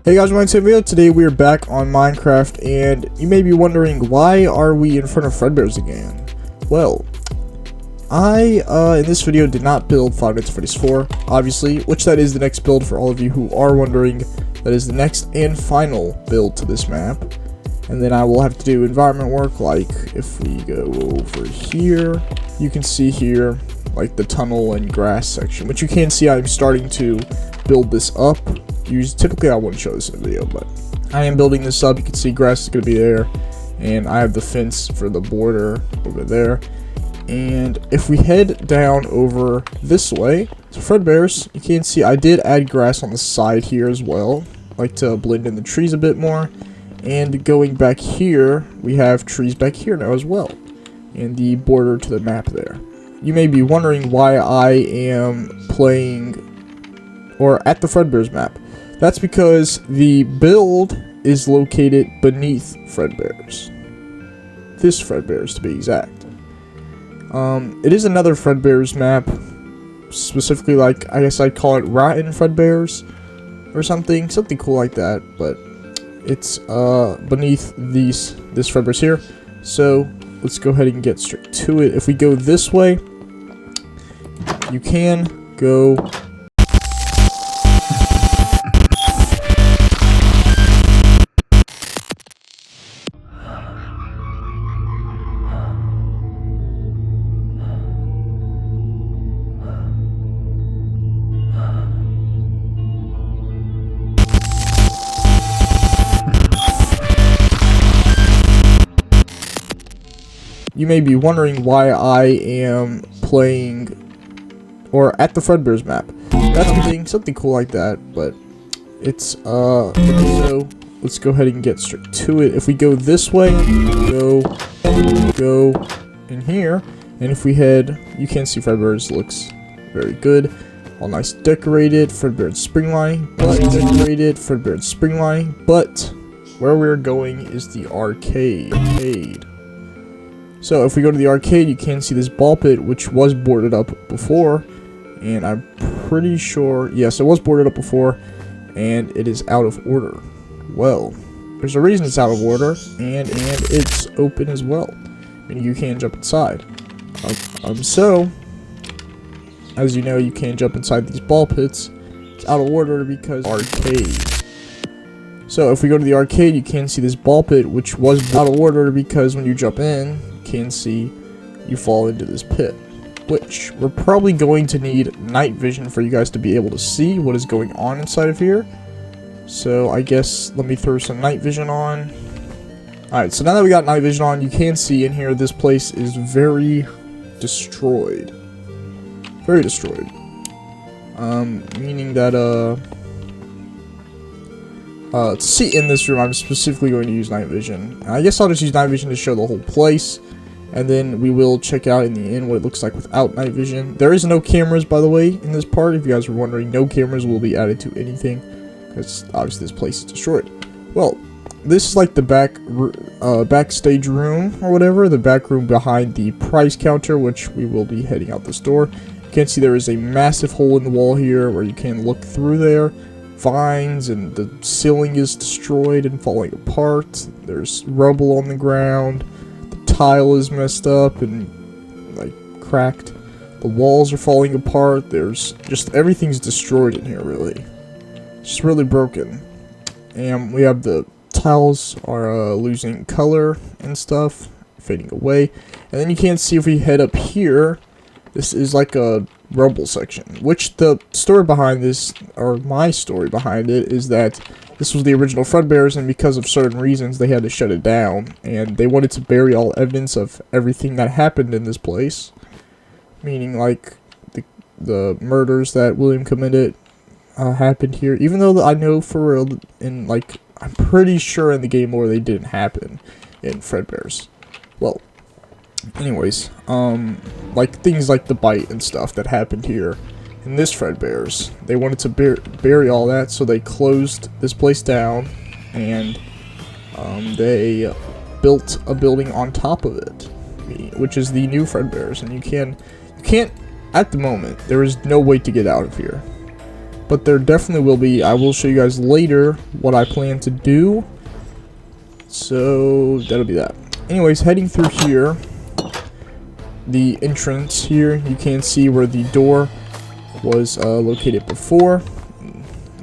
Hey guys, my name's Fazbear. Today we are back on Minecraft, and you may be wondering, why are we in front of Fredbears again? Well, I, in this video, did not build Five Nights at Freddy's 4, obviously, which that is the next build for all of you who are wondering. That is the next and final build to this map. And then I will have to do environment work, like, if we go over here, you can see here, like, the tunnel and grass section, which you can see I'm starting to build this up. Typically I wouldn't show this in a video, but I am building this up. You can see grass is going to be there, and I have the fence for the border over there. And if we head down over this way to Fredbears, you can see I did add grass on the side here as well, like to blend in the trees a bit more. And going back here, we have trees back here now as well, and the border to the map there. You may be wondering why I am playing or at the Fredbears map. That's because the build is located beneath Fredbears. This Fredbears, to be exact. It is another Fredbears map, specifically, like, I guess I'd call it Rotten Fredbears or something cool like that. But it's beneath this Fredbears here. So let's go ahead and get straight to it. If we go this way, you can go. You may be wondering why I am playing or at the Fredbears map. That's something cool like that, but it's so let's go ahead and get straight to it. If we go this way, go in here, and if we head, you can see Fredbears looks very good, all nice decorated. Fredbears spring line, but where we're going is the arcade. So if we go to the arcade, you can see this ball pit, which was boarded up before, and I'm pretty sure, yes, it was boarded up before, and it is out of order. Well, there's a reason it's out of order, and it's open as well, meaning you can jump inside. So, as you know, you can't jump inside these ball pits. It's out of order because arcade. So if we go to the arcade, you can see this ball pit, which was out of order because when you jump in, can see you fall into this pit, which we're probably going to need night vision for you guys to be able to see what is going on inside of here. So I guess let me throw some night vision on. Alright, so now that we got night vision on, you can see in here this place is very destroyed. Very destroyed. Meaning that to see in this room, I'm specifically going to use night vision. I guess I'll just use night vision to show the whole place, and then we will check out in the end what it looks like without night vision. There is no cameras, by the way, in this part. If you guys were wondering, no cameras will be added to anything, because obviously this place is destroyed. Well, this is like the backstage room, or whatever, the back room behind the price counter, which we will be heading out this door. You can see there is a massive hole in the wall here where you can look through there. Vines, and the ceiling is destroyed and falling apart. There's rubble on the ground. The tile is messed up and like cracked. The walls are falling apart. There's just everything's destroyed in here, really. It's just really broken. And we have the tiles are losing color and stuff, fading away. And then you can see if we head up here, this is like a rubble section, which the story behind this, or my story behind it, is that this was the original Fredbears, and because of certain reasons they had to shut it down, and they wanted to bury all evidence of everything that happened in this place, meaning like the murders that William committed happened here, even though I know for real, in like, I'm pretty sure in the game lore they didn't happen in Fredbears. Well, anyways, like things like the bite and stuff that happened here in this Fredbears, they wanted to bury all that, so they closed this place down, and they built a building on top of it, which is the new Fredbears, and you can't at the moment, there is no way to get out of here. but there definitely will be. I will show you guys later what I plan to do. So that'll be that. Anyways, heading through here, the entrance here, you can see where the door was located before,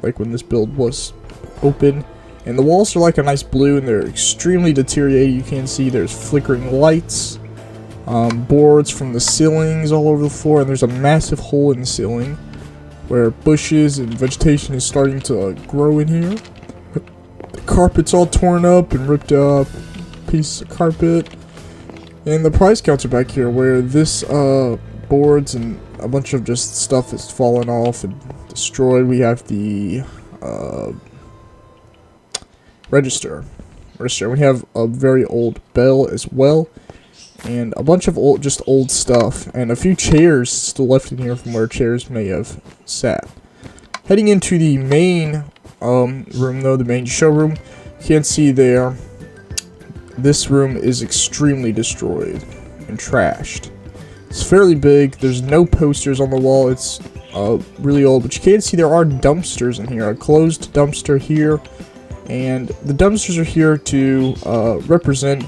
like when this build was open. And the walls are like a nice blue, and they're extremely deteriorated. You can see there's flickering lights, boards from the ceilings all over the floor, and there's a massive hole in the ceiling where bushes and vegetation is starting to grow in here. The carpet's all torn up and ripped up, piece of carpet. And the prize counts are back here, where this boards and a bunch of just stuff is fallen off and destroyed. We have the register. We have a very old bell as well, and a bunch of old stuff, and a few chairs still left in here from where chairs may have sat. Heading into the main room though, the main showroom, you can see there, this room is extremely destroyed and trashed. It's fairly big. There's no posters on the wall. It's really old, but you can see there are dumpsters in here. A closed dumpster here, and the dumpsters are here to represent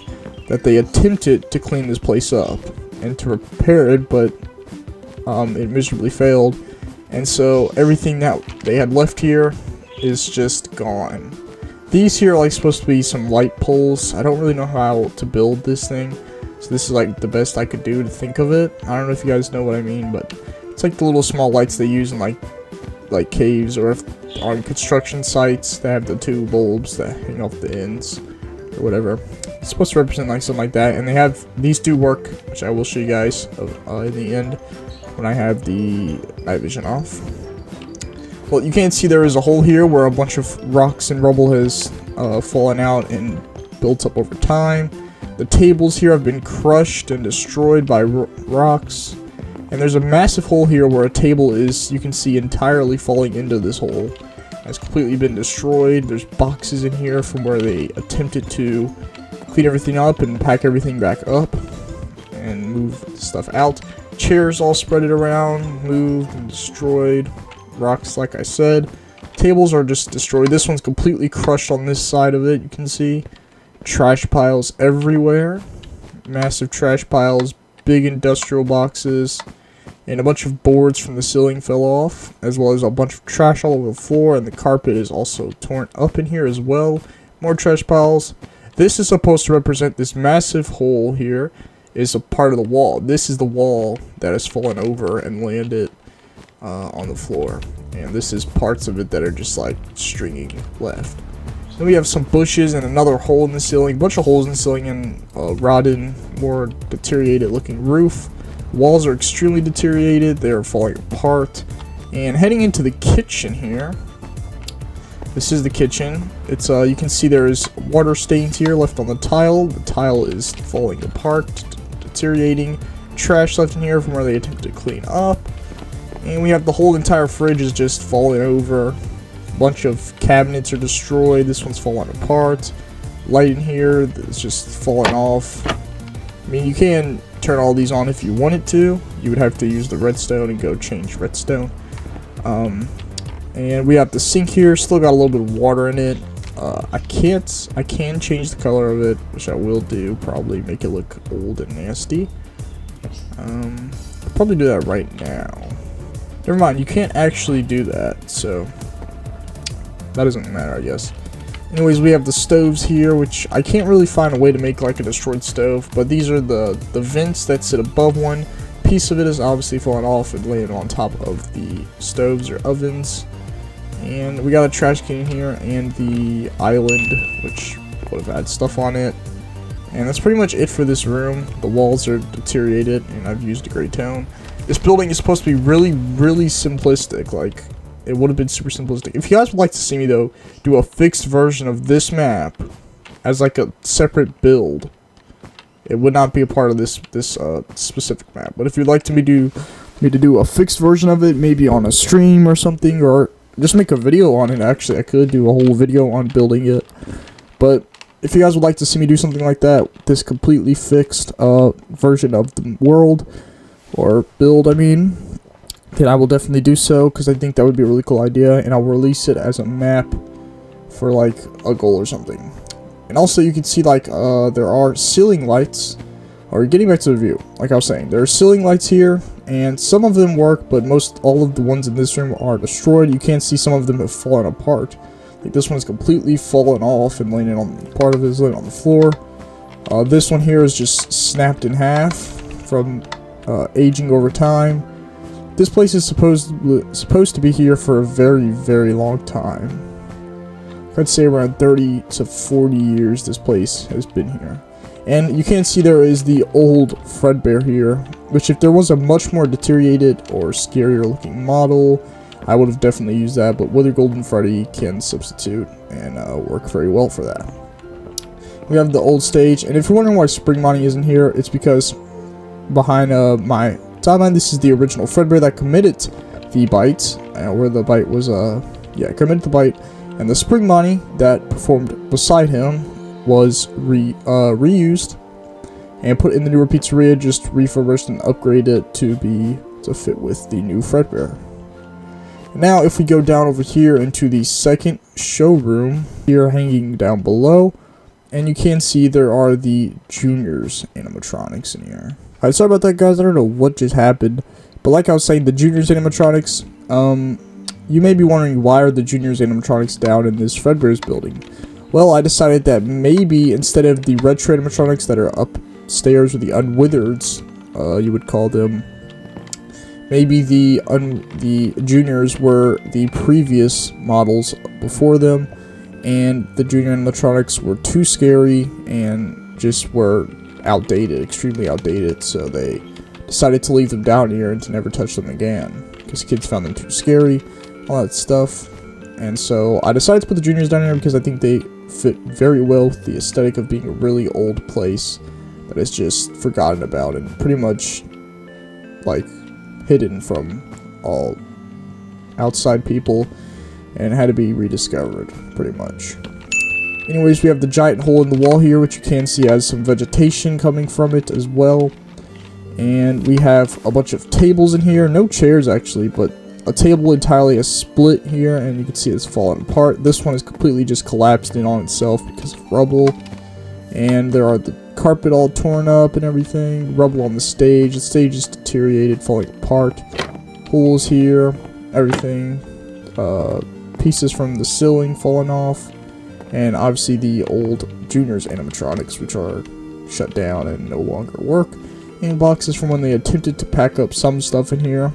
that they attempted to clean this place up and to repair it, but it miserably failed. And so everything that they had left here is just gone. These here are like supposed to be some light poles. I don't really know how to build this thing, so this is like the best I could do to think of it. I don't know if you guys know what I mean, but it's like the little small lights they use in like caves, or if on construction sites they have the two bulbs that hang off the ends or whatever. It's supposed to represent like something like that, and they have these do work, which I will show you guys in the end when I have the night vision off. Well, you can see there is a hole here where a bunch of rocks and rubble has fallen out and built up over time. The tables here have been crushed and destroyed by rocks. And there's a massive hole here where a table is, you can see, entirely falling into this hole. It's completely been destroyed. There's boxes in here from where they attempted to clean everything up and pack everything back up and move stuff out. Chairs all spread it around, moved and destroyed. Rocks, like I said. Tables are just destroyed. This one's completely crushed on this side of it, you can see. Trash piles everywhere. Massive trash piles, big industrial boxes, and a bunch of boards from the ceiling fell off, as well as a bunch of trash all over the floor, and the carpet is also torn up in here as well. More trash piles. This is supposed to represent this massive hole here is a part of the wall. This is the wall that has fallen over and landed on the floor, and this is parts of it that are just like stringing left. Then we have some bushes and another hole in the ceiling, a bunch of holes in the ceiling, and a rotten, more deteriorated looking roof. Walls are extremely deteriorated, they are falling apart. And heading into the kitchen here, this is the kitchen. It's you can see there is water stains here left on the tile. The tile is falling apart, deteriorating. Trash left in here from where they attempted to clean up. And we have the whole entire fridge is just falling over. A bunch of cabinets are destroyed. This one's falling apart. Light in here is just falling off. I mean, you can turn all these on if you wanted to. You would have to use the redstone and go change redstone. And we have the sink here. Still got a little bit of water in it. I can change the color of it, which I will do. Probably make it look old and nasty. I'll probably do that right now. Never mind, you can't actually do that, so that doesn't matter, I guess. Anyways, we have the stoves here, which I can't really find a way to make like a destroyed stove, but these are the vents that sit above one. Piece of it is obviously falling off and laying on top of the stoves or ovens. And we got a trash can here and the island, which would have had stuff on it. And that's pretty much it for this room. The walls are deteriorated, and I've used a gray tone. This building is supposed to be really, really simplistic. Like, it would have been super simplistic. If you guys would like to see me, though, do a fixed version of this map as like a separate build, it would not be a part of this specific map. But if you'd like me to do a fixed version of it, maybe on a stream or something, or just make a video on it. Actually, I could do a whole video on building it. But if you guys would like to see me do something like that, this completely fixed version of the world, or build, I mean, then I will definitely do so, because I think that would be a really cool idea, and I'll release it as a map for like a goal or something. And also you can see like there are ceiling lights. Or getting back to the view, like I was saying, there are ceiling lights here, and some of them work, but all of the ones in this room are destroyed. You can see some of them have fallen apart. Like this one's completely fallen off and laying on part of it is laying on the floor. This one here is just snapped in half from aging over time. This place is supposed to be here for a very, very long time. I'd say around 30 to 40 years this place has been here. And you can see there is the old Fredbear here, which if there was a much more deteriorated or scarier looking model, I would have definitely used that, but Withered Golden Freddy can substitute and work very well for that. We have the old stage, and if you're wondering why Spring Money isn't here, it's because behind my timeline, this is the original Fredbear that committed the bite, where the bite was, committed the bite, and the Spring Money that performed beside him was reused and put in the newer pizzeria, just refurbished and upgraded to fit with the new Fredbear. Now if we go down over here into the second showroom here hanging down below, and you can see there are the juniors animatronics in here. Alright, sorry about that guys, I don't know what just happened, but like I was saying, the juniors animatronics, you may be wondering why are the juniors animatronics down in this Fredbear's building. Well, I decided that maybe instead of the retro animatronics that are upstairs, or the unwithereds, you would call them, maybe the juniors were the previous models before them, and the junior animatronics were too scary and just were outdated, extremely outdated, so they decided to leave them down here and to never touch them again, because kids found them too scary, all that stuff. And so I decided to put the juniors down here because I think they fit very well with the aesthetic of being a really old place that is just forgotten about and pretty much like hidden from all outside people and had to be rediscovered pretty much. Anyways, we have the giant hole in the wall here, which you can see has some vegetation coming from it as well. And we have a bunch of tables in here, no chairs actually, but a table entirely is split here, and you can see it's fallen apart. This one is completely just collapsed in on itself because of rubble. And there are the carpet all torn up and everything. Rubble on the stage. The stage is deteriorated, falling apart. Holes here. Everything. Pieces from the ceiling falling off. And obviously the old juniors animatronics, which are shut down and no longer work. And boxes from when they attempted to pack up some stuff in here.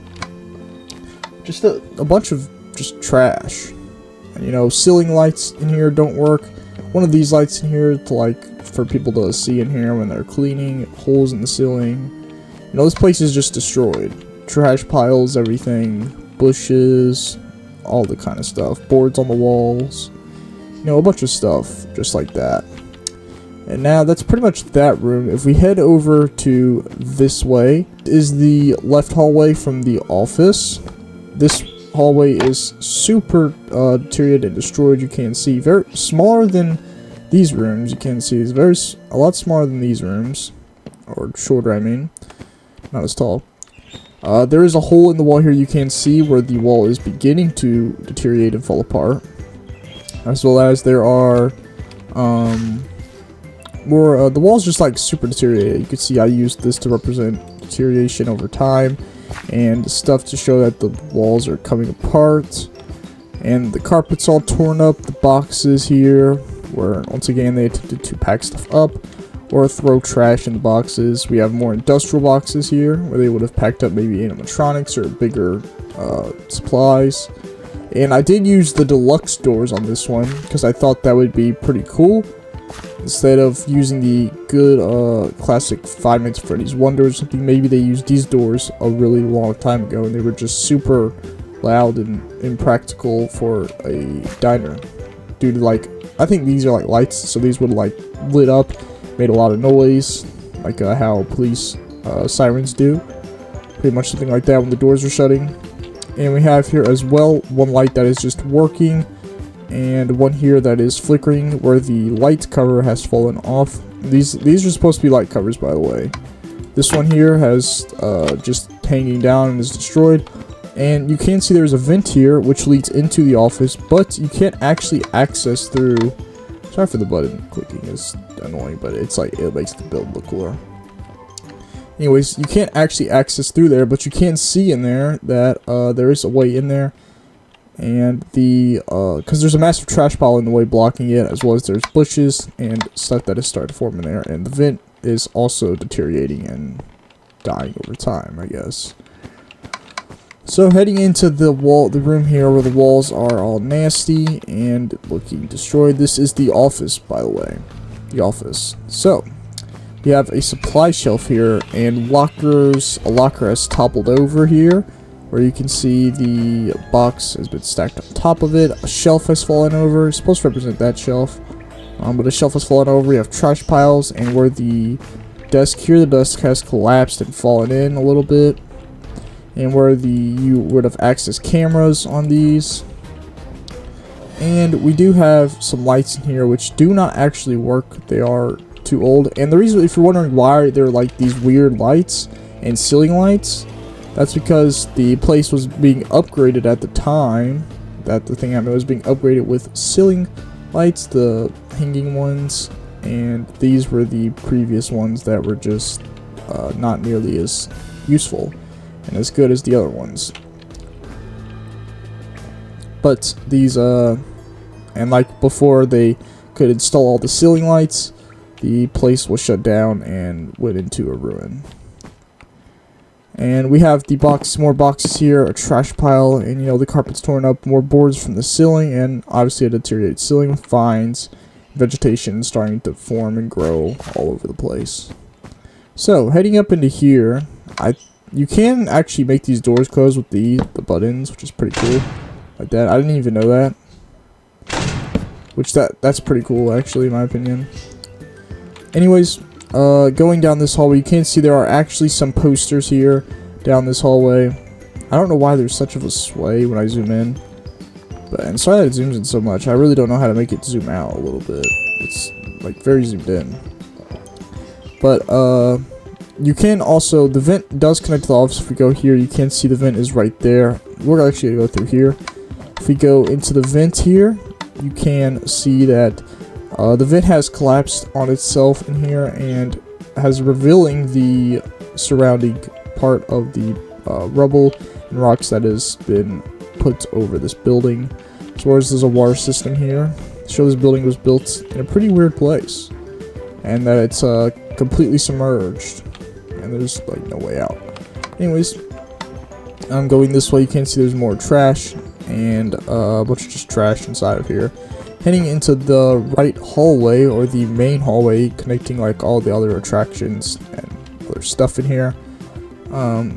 Just a bunch of just trash. And, you know, ceiling lights in here don't work. One of these lights in here to for people to see in here when they're cleaning. Holes in the ceiling. You know, this place is just destroyed. Trash piles, everything. Bushes. All the kind of stuff. Boards on the walls. You know, a bunch of stuff just like that. And now that's pretty much that room. If we head over to this way, is the left hallway from the office. This hallway is super deteriorated and destroyed. You can see very smaller than these rooms. You can see it's a lot smaller than these rooms, or shorter. I mean, not as tall. There is a hole in the wall here. You can see where the wall is beginning to deteriorate and fall apart, as well as there are more. The wall's just like super deteriorated. You can see I used this to represent deterioration over time. And stuff to show that the walls are coming apart. And the carpet's all torn up. The boxes here, where once again they attempted to pack stuff up or throw trash in the boxes. We have more industrial boxes here, where they would have packed up maybe animatronics or bigger supplies. And I did use the deluxe doors on this one, because I thought that would be pretty cool. Instead of using the good classic 5 Nights at Freddy's Wonder or something, maybe they used these doors a really long time ago and they were just super loud and impractical for a diner. Due to I think these are like lights, so these would lit up, made a lot of noise, like how police sirens do. Pretty much something like that when the doors are shutting. And we have here as well one light that is just working. And one here that is flickering, where the light cover has fallen off. These are supposed to be light covers, by the way. This one here has just hanging down and is destroyed. And you can see there's a vent here which leads into the office, but you can't actually access through. Sorry for the button clicking, it's annoying, but it's like it makes the build look cooler. Anyways, you can't actually access through there, but you can see in there that there is a way in there. And because there's a massive trash pile in the way blocking it, as well as there's bushes and stuff that is starting to form in there. And the vent is also deteriorating and dying over time, I guess. So heading into the room here where the walls are all nasty and looking destroyed. This is the office, by the way. The office. So we have a supply shelf here, and a locker has toppled over here, where you can see the box has been stacked on top of it. A shelf has fallen over. It's supposed to represent that shelf, but a shelf has fallen over. We have trash piles, and where the desk here, the desk has collapsed and fallen in a little bit. And where you would have access cameras on these. And we do have some lights in here which do not actually work. They are too old. And the reason, if you're wondering why they're like these weird lights and ceiling lights, that's because the place was being upgraded at the time that the thing was being upgraded with ceiling lights, the hanging ones, and these were the previous ones that were just not nearly as useful and as good as the other ones. But these and like before they could install all the ceiling lights, the place was shut down and went into a ruin. And we have more boxes here, a trash pile, and you know, the carpet's torn up, more boards from the ceiling, and obviously a deteriorated ceiling with vines, vegetation starting to form and grow all over the place. So heading up into here, you can actually make these doors close with the buttons, which is pretty cool. Like that. I didn't even know that. Which that's pretty cool, actually, in my opinion. Anyways, going down this hallway, you can see there are actually some posters here down this hallway. I don't know why there's such of a sway when I zoom in. And sorry that it zooms in so much. I really don't know how to make it zoom out a little bit. It's like very zoomed in. But you can also, the vent does connect to the office. If we go here, you can see the vent is right there. We're actually going to go through here. If we go into the vent here, you can see that the vent has collapsed on itself in here and has revealing the surrounding part of the rubble and rocks that has been put over this building. As well as there's a water system here. Show this building was built in a pretty weird place, and that it's completely submerged. And there's like no way out. Anyways, I'm going this way. You can see there's more trash and a bunch of just trash inside of here. Heading into the right hallway, or the main hallway, connecting like all the other attractions and other stuff in here.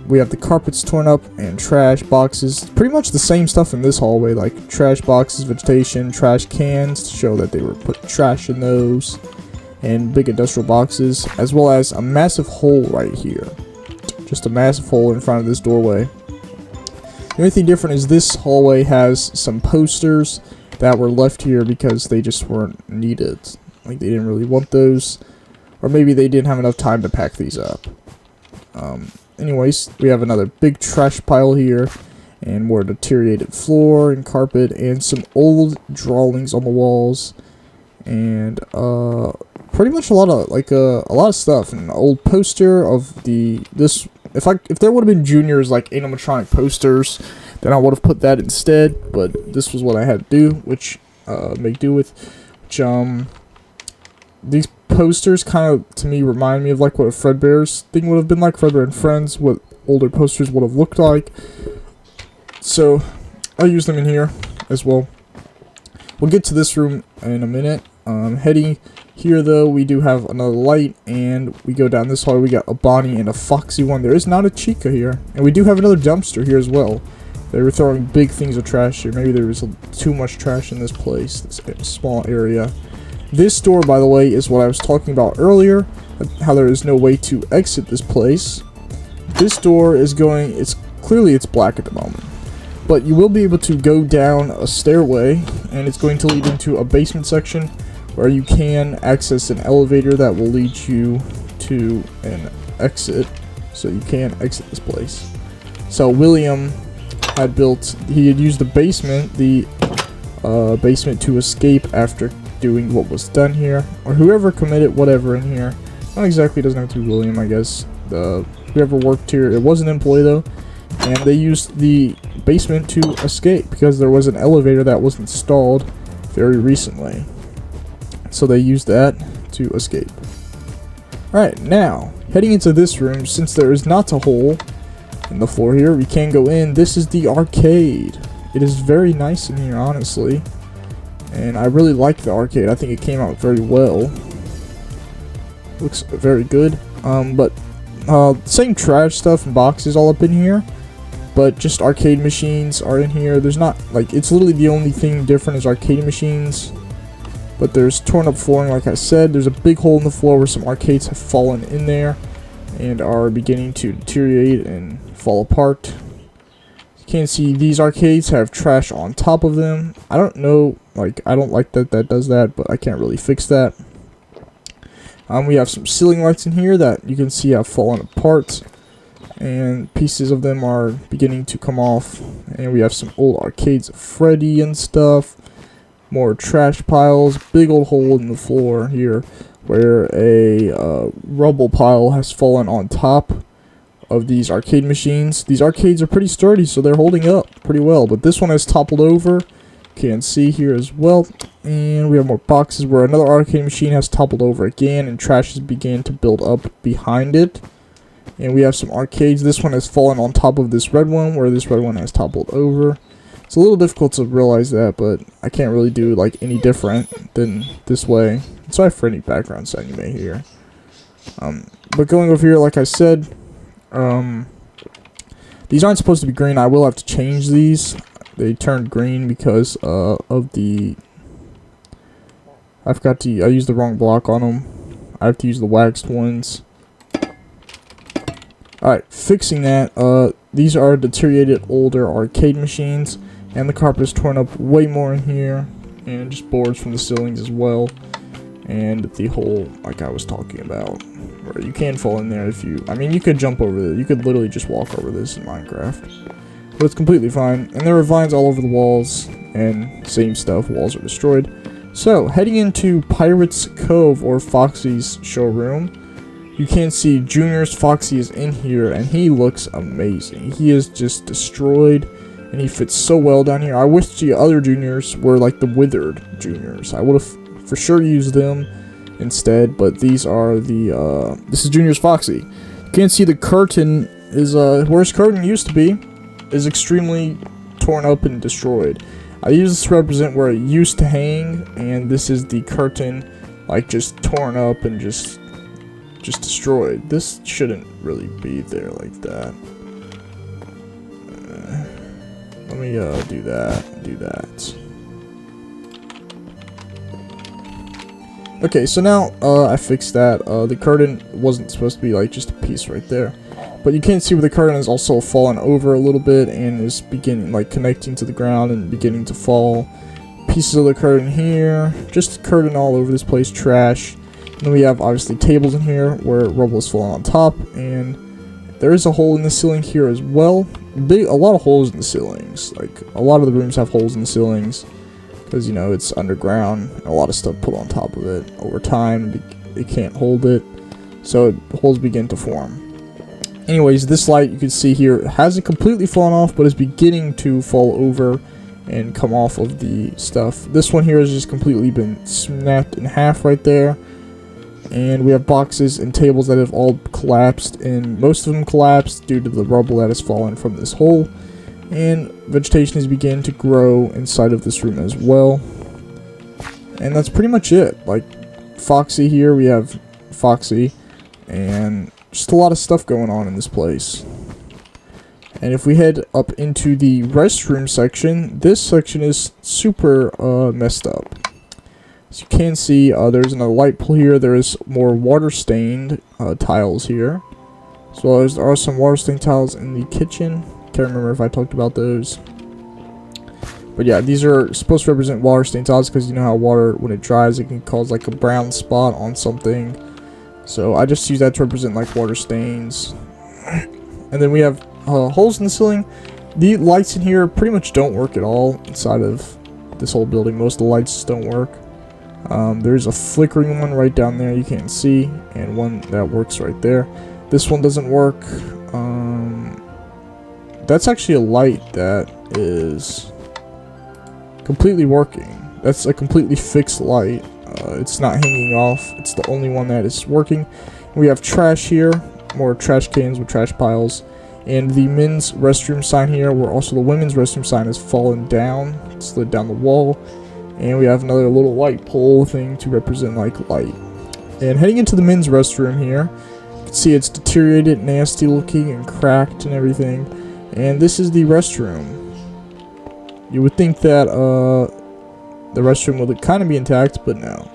We have the carpets torn up and trash boxes. Pretty much the same stuff in this hallway, like trash boxes, vegetation, trash cans to show that they were putting trash in those. And big industrial boxes, as well as a massive hole right here. Just a massive hole in front of this doorway. The only thing different is this hallway has some posters that were left here because they just weren't needed. Like they didn't really want those, or maybe they didn't have enough time to pack these up. Anyways, we have another big trash pile here, and more deteriorated floor and carpet, and some old drawings on the walls, and pretty much a lot of stuff. An old poster of this. If there would have been Junior's like animatronic posters, then I would have put that instead. But this was what I had to do, which make do with. These posters kind of to me remind me of like what a Fredbear's thing would have been like. Fredbear and Friends, what older posters would have looked like. So I'll use them in here as well. We'll get to this room in a minute. Heading here though, we do have another light, and we go down this hallway. We got a Bonnie and a Foxy one. There is not a Chica here, and we do have another dumpster here as well. They were throwing big things of trash here. Maybe there was too much trash in this place, this small area. This door, by the way, is what I was talking about earlier, how there is no way to exit this place. This door is it's black at the moment. But you will be able to go down a stairway, and it's going to lead into a basement section where you can access an elevator that will lead you to an exit, so you can exit this place. So William he had used the basement, basement to escape after doing what was done here, or whoever committed whatever in here. Not exactly, doesn't have to be William, I guess. Whoever worked here, it was an employee though, and they used the basement to escape because there was an elevator that was installed very recently. So they used that to escape. Alright, now, heading into this room, since there is not a hole in the floor here, we can go in. This is the arcade. It is very nice in here, honestly. And I really like the arcade. I think it came out very well. Looks very good. Same trash stuff and boxes all up in here. But just arcade machines are in here. There's not, like, it's literally the only thing different is arcade machines. But there's torn up flooring, like I said. There's a big hole in the floor where some arcades have fallen in there and are beginning to deteriorate and fall apart. You can see these arcades have trash on top of them. I don't know, like, I don't like that does that, but I can't really fix that. We have some ceiling lights in here that you can see have fallen apart, and pieces of them are beginning to come off. And we have some old arcades of Freddy and stuff. More trash piles, big old hole in the floor here where a rubble pile has fallen on top of these arcade machines. These arcades are pretty sturdy, so they're holding up pretty well, but this one has toppled over. You can see here as well. And we have more boxes where another arcade machine has toppled over again and trash has began to build up behind it. And we have some arcades. This one has fallen on top of this red one where this red one has toppled over. It's a little difficult to realize that, but I can't really do like any different than this way. So I have Freddy backgrounds anime here. But going over here, like I said, these aren't supposed to be green. I will have to change these. They turned green because of the... I used the wrong block on them. I have to use the waxed ones. Alright, fixing that. These are deteriorated older arcade machines. And the carpet is torn up way more in here. And just boards from the ceilings as well. And the hole, like I was talking about. Where you can fall in there if you... I mean, you could jump over this. You could literally just walk over this in Minecraft. But it's completely fine. And there are vines all over the walls. And same stuff, walls are destroyed. So, heading into Pirate's Cove, or Foxy's showroom. You can see Junior's Foxy is in here. And he looks amazing. He is just destroyed. And he fits so well down here. I wish the other juniors were like the Withered juniors. I would have for sure used them instead. But these are the, this is Junior's Foxy. You can see the curtain is, where his curtain used to be, is extremely torn up and destroyed. I use this to represent where it used to hang. And this is the curtain, like, just torn up and just destroyed. This shouldn't really be there like that. Let me do that. Okay, so now I fixed that. The curtain wasn't supposed to be like just a piece right there, but you can see where the curtain is also fallen over a little bit and is beginning, like, connecting to the ground and beginning to fall. Pieces of the curtain here, just curtain all over this place, trash. And then we have obviously tables in here where rubble is falling on top, and there is a hole in the ceiling here as well. A lot of holes in the ceilings. Like, a lot of the rooms have holes in the ceilings because, you know, it's underground. A lot of stuff put on top of it. Over time, it can't hold it, so holes begin to form. Anyways, this light you can see here hasn't completely fallen off, but is beginning to fall over and come off of the stuff. This one here has just completely been snapped in half right there. And we have boxes and tables that have all collapsed, and most of them collapsed due to the rubble that has fallen from this hole. And vegetation has begun to grow inside of this room as well. And that's pretty much it. Like, Foxy here, we have Foxy, and just a lot of stuff going on in this place. And if we head up into the restroom section, this section is super messed up. As you can see, there's another light pole here. There is more water-stained tiles here. As well as there are some water-stained tiles in the kitchen. Can't remember if I talked about those. But yeah, these are supposed to represent water-stained tiles because you know how water, when it dries, it can cause like a brown spot on something. So I just use that to represent like water stains. And then we have holes in the ceiling the lights in here pretty much don't work at all inside of this whole building. Most of the lights just don't work. There's a flickering one right down there you can't see, and one that works right there. This one doesn't work. That's actually a light that is completely working. That's a completely fixed light. It's not hanging off. It's the only one that is working. We have trash here, more trash cans with trash piles, and the men's restroom sign here, where also the women's restroom sign has fallen down, slid down the wall, and we have another little light pole thing to represent like light. And heading into the men's restroom here, you can see it's deteriorated, nasty looking, and cracked and everything. And this is the restroom. You would think that the restroom would kind of be intact, but no.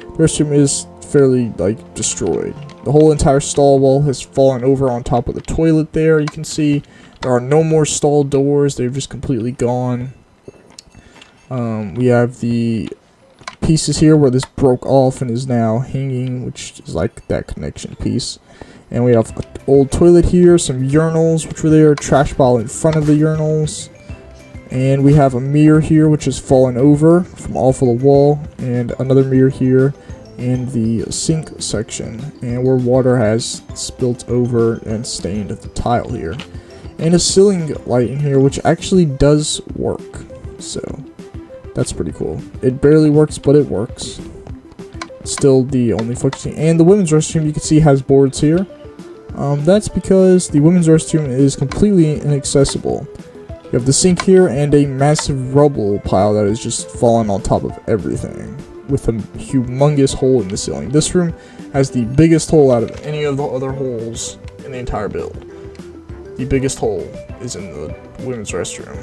The restroom is fairly like destroyed. The whole entire stall wall has fallen over on top of the toilet there. You can see there are no more stall doors. They're just completely gone. We have the pieces here where this broke off and is now hanging, which is like that connection piece. And we have an old toilet here, some urinals which were there, a trash pile in front of the urinals. And we have a mirror here which has fallen over from off of the wall, and another mirror here in the sink section, and where water has spilt over and stained the tile here. And a ceiling light in here which actually does work, so that's pretty cool. It barely works, but it works. Still the only functioning. And the women's restroom, you can see, has boards here. That's because the women's restroom is completely inaccessible. You have the sink here and a massive rubble pile that is just fallen on top of everything, with a humongous hole in the ceiling. This room has the biggest hole out of any of the other holes in the entire build. The biggest hole is in the women's restroom.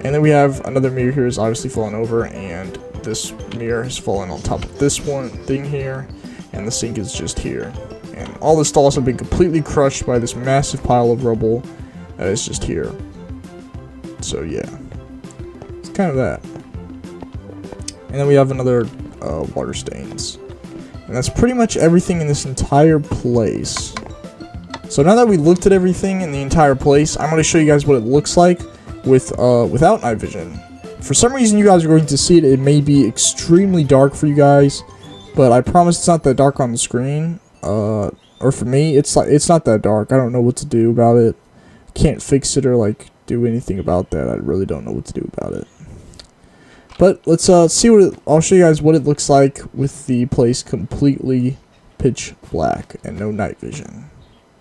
And then we have another mirror here is obviously fallen over, and this mirror has fallen on top of this one thing here, and the sink is just here. And all the stalls have been completely crushed by this massive pile of rubble that is just here. So yeah, it's kind of that. And then we have another water stains. And that's pretty much everything in this entire place. So now that we looked at everything in the entire place, I'm going to show you guys what it looks like without night vision. For some reason you guys are going to see it. It may be extremely dark for you guys, but I promise it's not that dark on the screen. Or for me, it's not that dark. I don't know what to do about it. Can't fix it or like do anything about that. I really don't know what to do about it. But let's see I'll show you guys what it looks like with the place completely pitch black and no night vision.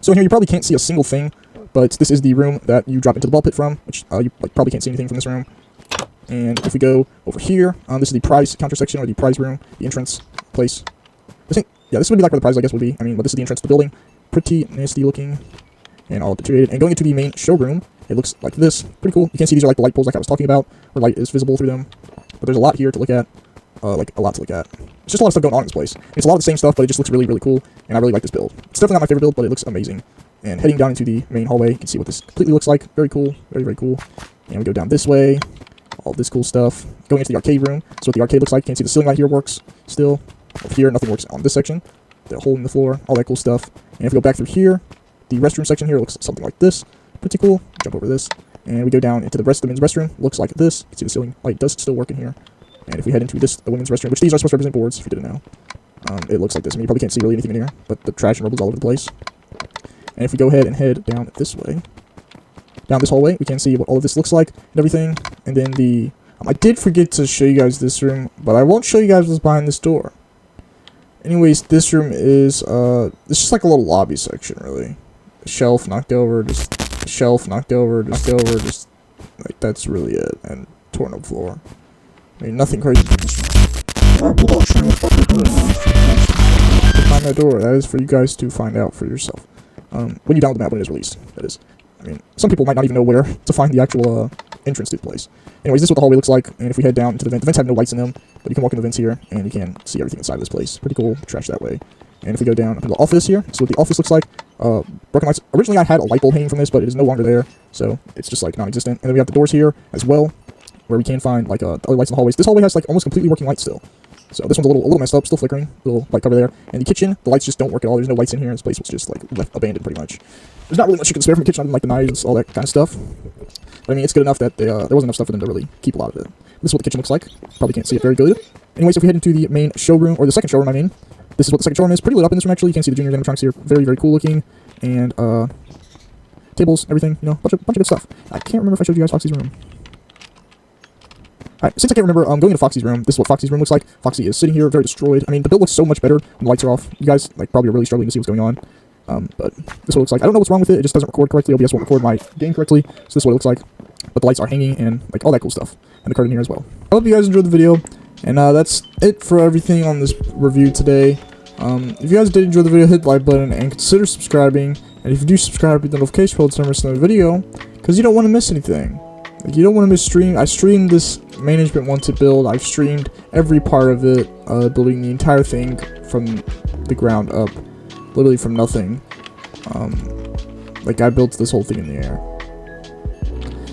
So in here you probably can't see a single thing, but this is the room that you drop into the ball pit from, which you probably can't see anything from this room. And if we go over here, this is the prize counter section, or the prize room, the entrance place. This would be like where the prize, I guess, would be. I mean, but this is the entrance to the building. Pretty nasty looking and all deteriorated. And going into the main showroom, it looks like this. Pretty cool. You can see these are like the light poles like I was talking about, where light is visible through them. But there's a lot here to look at. Like a lot to look at. It's just a lot of stuff going on in this place. It's a lot of the same stuff, but it just looks really, really cool. And I really like this build. It's definitely not my favorite build, but it looks amazing. And heading down into the main hallway, you can see what this completely looks like. Very cool. Very, very cool. And we go down this way. All this cool stuff. Going into the arcade room. So what the arcade looks like. You can see the ceiling light here works still. Over here, nothing works on this section. The hole in the floor. All that cool stuff. And if we go back through here, the restroom section here looks something like this. Pretty cool. Jump over this. And we go down into the men's restroom. Looks like this. You can see the ceiling light does still work in here. And if we head into the women's restroom, which these are supposed to represent boards, if you didn't know, it looks like this. I mean, you probably can't see really anything in here, but the trash and rubble's all over the place. And if we go ahead and head down this way, down this hallway, we can see what all of this looks like and everything. And then I did forget to show you guys this room, but I won't show you guys what's behind this door. Anyways, this room is, it's just like a little lobby section, really. A shelf knocked over, just a shelf knocked over, just, like, that's really it. And torn up floor. I mean, nothing crazy. Behind that door, that is for you guys to find out for yourself. When you download the map when it is released, that is. I mean, some people might not even know where to find the actual entrance to the place. Anyways, this is what the hallway looks like, and if we head down into the vents have no lights in them, but you can walk in the vents here, and you can see everything inside of this place. Pretty cool, trash that way. And if we go down to the office here, so what the office looks like, broken lights. Originally I had a light bulb hanging from this, but it is no longer there, so it's just like non-existent. And then we have the doors here as well, where we can find like other lights in the hallways. This hallway has like almost completely working lights still. So this one's a little messed up, still flickering, little light cover there. And the kitchen, the lights just don't work at all. There's no lights in here. This place was just like left abandoned pretty much. There's not really much you can spare from the kitchen, other than like the knives, all that kind of stuff. But I mean, it's good enough that there wasn't enough stuff for them to really keep a lot of it. This is what the kitchen looks like. Probably can't see it very good. Anyways, if we head into the main showroom, or the second showroom, I mean, this is what the second showroom is. Pretty lit up in this room, actually. You can see the junior animatronics here. Very, very cool looking. And, tables, everything, you know, bunch of good stuff. I can't remember if I showed you guys Foxy's room. Alright, since I can't remember, going into Foxy's room, this is what Foxy's room looks like. Foxy is sitting here, very destroyed. I mean, the build looks so much better when the lights are off. You guys, like, probably are really struggling to see what's going on. But this is what it looks like. I don't know what's wrong with it. It just doesn't record correctly. OBS won't record my game correctly. So this is what it looks like. But the lights are hanging and, like, all that cool stuff. And the curtain here as well. I hope you guys enjoyed the video. And, that's it for everything on this review today. If you guys did enjoy the video, hit the like button and consider subscribing. And if you do subscribe, hit the notification bell to never miss another video. Because you don't want to miss anything. Like, you don't want to miss stream. I streamed this management wanted build. I've streamed every part of it, building the entire thing from the ground up, literally from nothing. Like, I built this whole thing in the air.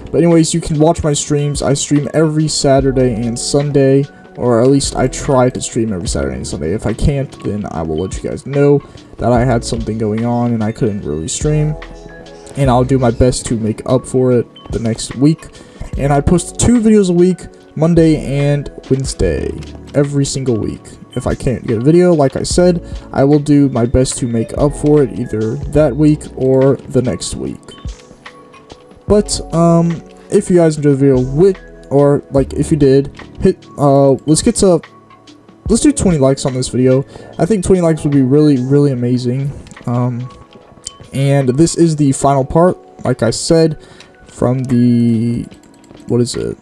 But anyways, you can watch my streams. I stream every Saturday and Sunday, or at least I try to stream every Saturday and Sunday. If I can't, then I will let you guys know that I had something going on and I couldn't really stream. And I'll do my best to make up for it the next week. And I post 2 videos a week, Monday and Wednesday, every single week. If I can't get a video, like I said, I will do my best to make up for it either that week or the next week. But if you guys enjoyed the video, or like if you did, hit let's do 20 likes on this video. I think 20 likes would be really amazing. And this is the final part, like I said, from the, what is it?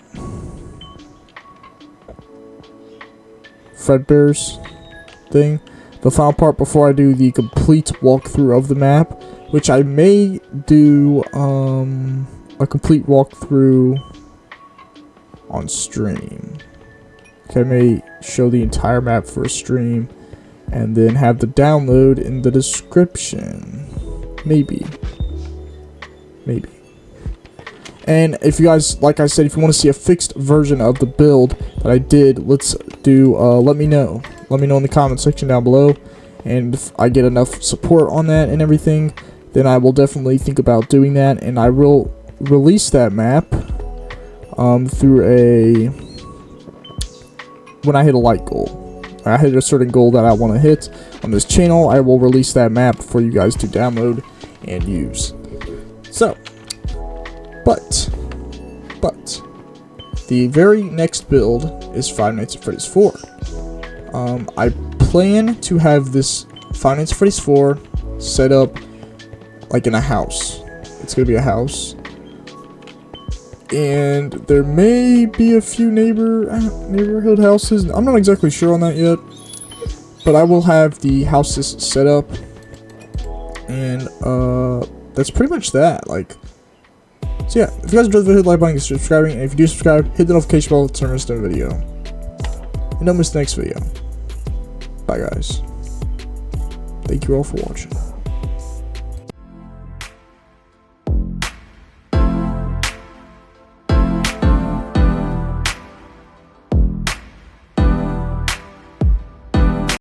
Fredbear's thing. The final part before I do the complete walkthrough of the map, which I may do a complete walkthrough on stream. Okay, I may show the entire map for a stream and then have the download in the description. Maybe. And if you guys, like I said, if you want to see a fixed version of the build that I did, let's do, let me know. Let me know in the comment section down below. And if I get enough support on that and everything, then I will definitely think about doing that. And I will release that map through when I hit a like goal. I hit a certain goal that I want to hit on this channel, I will release that map for you guys to download and use. So, but the very next build is Five Nights at Freddy's 4. I plan to have this Five Nights at Freddy's 4 set up like in a house. It's gonna be a house, and there may be a few neighborhood houses. I'm not exactly sure on that yet, but I will have the houses set up, and that's pretty much that. Like, so yeah, if you guys enjoyed the video, hit the like button, consider subscribing, and if you do subscribe, hit the notification bell to never miss another video. And don't miss the next video. Bye guys. Thank you all for watching.